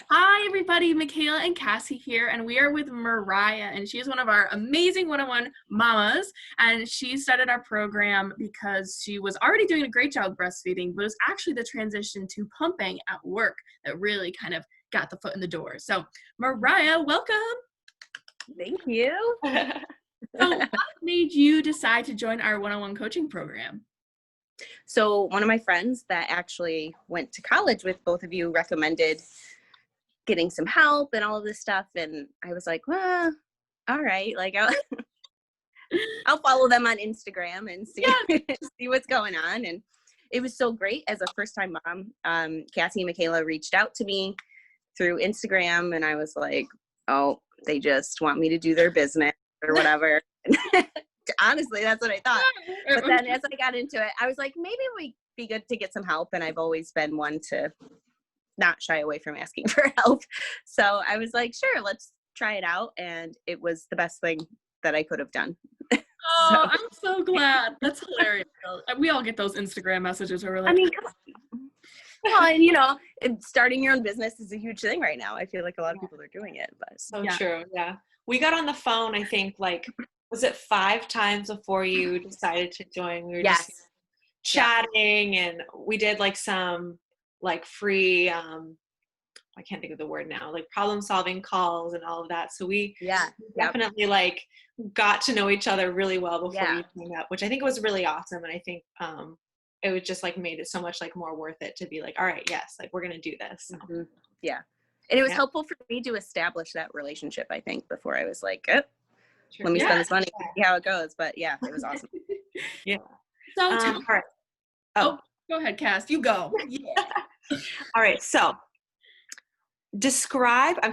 Hi, everybody. Michaela and Cassie here, and we are with Mariah, and she is one of our amazing one-on-one mamas, and she started our program because she was already doing a great job breastfeeding, but it was actually the transition to pumping at work that really kind of got the foot in the door. So, Mariah, welcome. Thank you. So, what made you decide to join our one-on-one coaching program? So one of my friends that actually went to college with both of you recommended getting some help and all of this stuff. And I was like, well, all right. Like I'll follow them on Instagram and see, see what's going on. And it was so great as a first-time mom. Cassie and Michaela reached out to me through Instagram, and I was like, oh, they just want me to do their business or whatever. Honestly, that's what I thought. But then as I got into it, I was like, maybe it would be good to get some help. And I've always been one to not shy away from asking for help. So I was like, sure, let's try it out. And it was the best thing that I could have done. Oh, I'm so glad. That's hilarious. We all get those Instagram messages where we're like, I mean, come on. Well, and you know, starting your own business is a huge thing right now. I feel like a lot of people are doing it. But so true. Yeah. We got on the phone, I think, like, was it 5 times before you decided to join? We were just chatting, and we did like some like free, I can't think of the word now, like problem solving calls and all of that. So we definitely like got to know each other really well before we joined up, which I think was really awesome. And I think it was just like made it so much like more worth it to be like, all right, yes, like we're going to do this. So. Mm-hmm. Yeah. And it was helpful for me to establish that relationship, I think, before I was like, oh, let me spend this money and see how it goes. But yeah, it was awesome. So, all right. Oh, go ahead, Cass. You go. All right. So describe, I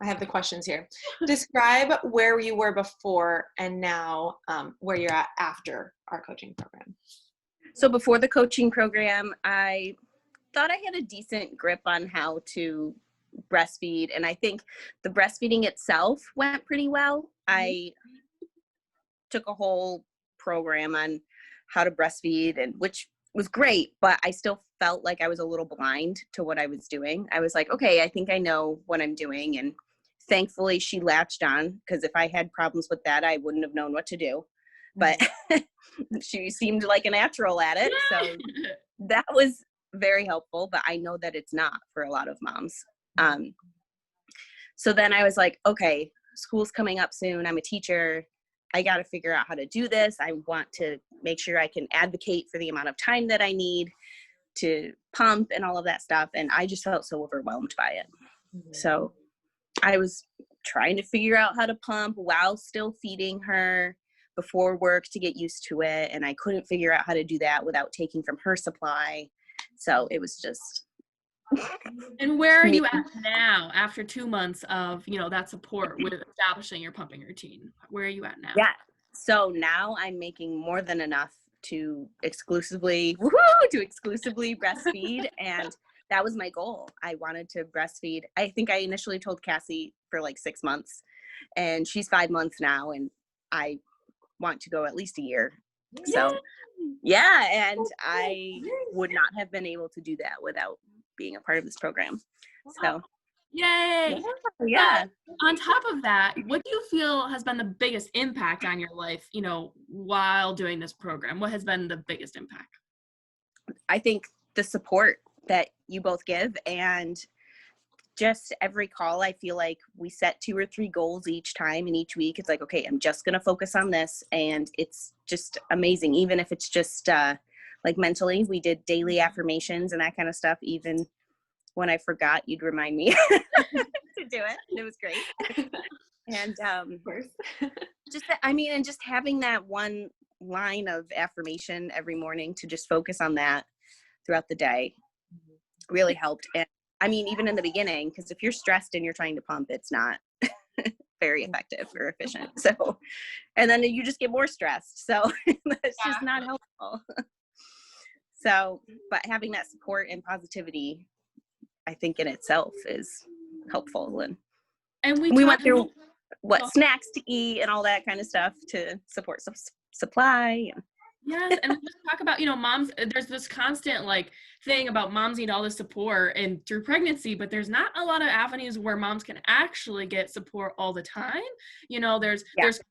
have the questions here. Describe where you were before and now where you're at after our coaching program. So before the coaching program, I thought I had a decent grip on how to breastfeed. And I think the breastfeeding itself went pretty well. I took a whole program on how to breastfeed, and which was great, but I still felt like I was a little blind to what I was doing. I was like, okay, I think I know what I'm doing. And thankfully she latched on, because if I had problems with that, I wouldn't have known what to do. But she seemed like a natural at it. So that was very helpful, but I know that it's not for a lot of moms. So then I was like, okay, school's coming up soon. I'm a teacher. I got to figure out how to do this. I want to make sure I can advocate for the amount of time that I need to pump and all of that stuff. And I just felt so overwhelmed by it. So I was trying to figure out how to pump while still feeding her before work to get used to it. And I couldn't figure out how to do that without taking from her supply. So it was just... And where are you at now after 2 months of, that support with establishing your pumping routine? Where are you at now? Yeah. So now I'm making more than enough to exclusively breastfeed. And that was my goal. I wanted to breastfeed. I think I initially told Cassie for like 6 months, and she's 5 months now. And I want to go at least a year. Yay! So and I would not have been able to do that without being a part of this program. So yay! Yeah. On top of that, what do you feel has been the biggest impact on your life, while doing this program? What has been the biggest impact? I think the support that you both give, and just every call, I feel like we set 2 or 3 goals each time, and each week it's like, okay, I'm just going to focus on this. And it's just amazing. Even if it's just like mentally, we did daily affirmations and that kind of stuff. Even when I forgot, you'd remind me to do it. And it was great. And of course. and just having that one line of affirmation every morning to just focus on that throughout the day really helped. And I mean, even in the beginning, because if you're stressed and you're trying to pump, it's not very effective or efficient. So, and then you just get more stressed. So that's just not helpful. So, but having that support and positivity, I think in itself is helpful. And we went through snacks to eat and all that kind of stuff to support supply. Yes, and we just talk about, moms, there's this constant like thing about moms need all this support and through pregnancy, but there's not a lot of avenues where moms can actually get support all the time. There's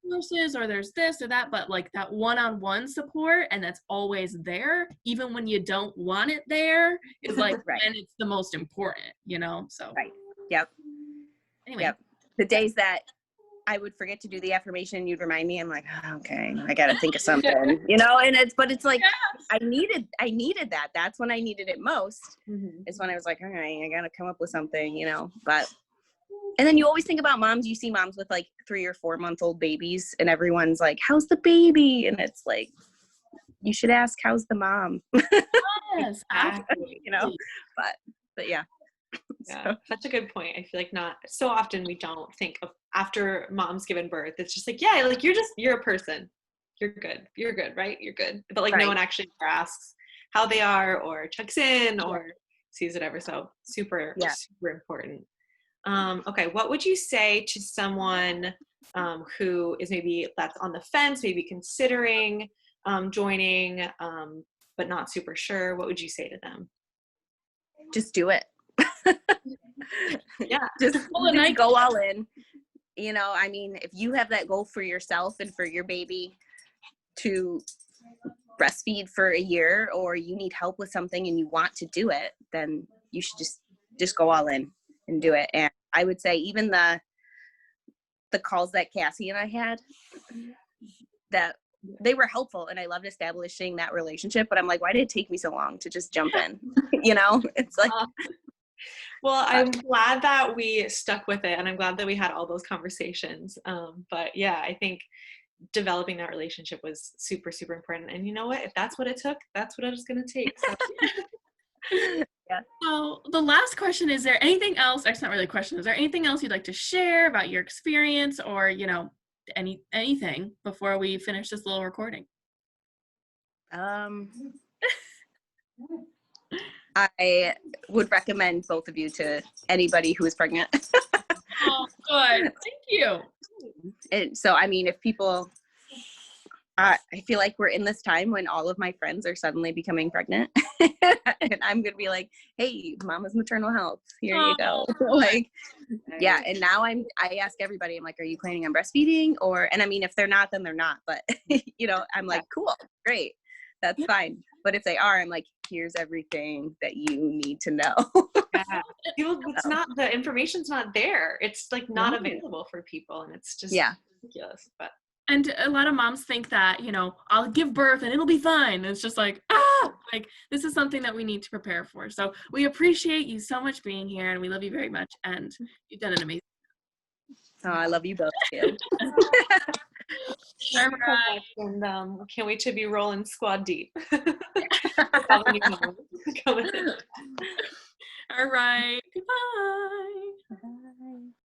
courses or there's this or that, but like that one-on-one support and that's always there, even when you don't want it there, is like Right. when it's the most important, so. Right. Yep. Anyway. Yep. The days that I would forget to do the affirmation, you'd remind me. I'm like, oh, okay, I got to think of something, and it's like, I needed that. That's when I needed it most, is when I was like, all right, I got to come up with something, but, and then you always think about moms, you see moms with like 3 or 4 month old babies and everyone's like, how's the baby? And it's like, you should ask, how's the mom? Yes, absolutely. But yeah. Yeah, such a good point. I feel like not so often we don't think of after mom's given birth. It's just like, yeah, like you're a person. You're good, right? You're good. But like no one actually asks how they are or checks in or sees it ever. So super important. Okay, what would you say to someone who is maybe that's on the fence, maybe considering joining, but not super sure? What would you say to them? Just do it. Yeah, just go all in. I mean, if you have that goal for yourself and for your baby to breastfeed for a year, or you need help with something and you want to do it, then you should just go all in and do it. And I would say even the calls that Cassie and I had, that they were helpful and I loved establishing that relationship, but I'm like, why did it take me so long to just jump in? It's like, well, I'm glad that we stuck with it, and I'm glad that we had all those conversations. But yeah, I think developing that relationship was super, super important. And you know what? If that's what it took, that's what it was going to take. So. Yeah. So the last question, is there anything else, actually not really a question, is there anything else you'd like to share about your experience or, anything before we finish this little recording? I would recommend both of you to anybody who is pregnant. Oh, good. Thank you. And so, I mean, if people, I feel like we're in this time when all of my friends are suddenly becoming pregnant and I'm going to be like, hey, Mama's Maternal Health, here you go. Like, yeah. And now I ask everybody, I'm like, are you planning on breastfeeding? And I mean, if they're not, then they're not, but I'm like, cool, great. That's fine. But if they are, I'm like, here's everything that you need to know. It's not, the information's not there. It's like not available for people, and it's just ridiculous. And a lot of moms think that, I'll give birth and it'll be fine. And it's just like, like this is something that we need to prepare for. So we appreciate you so much being here and we love you very much. And you've done an amazing job. Oh, I love you both too. Right. And can't wait to be rolling squad deep. All right.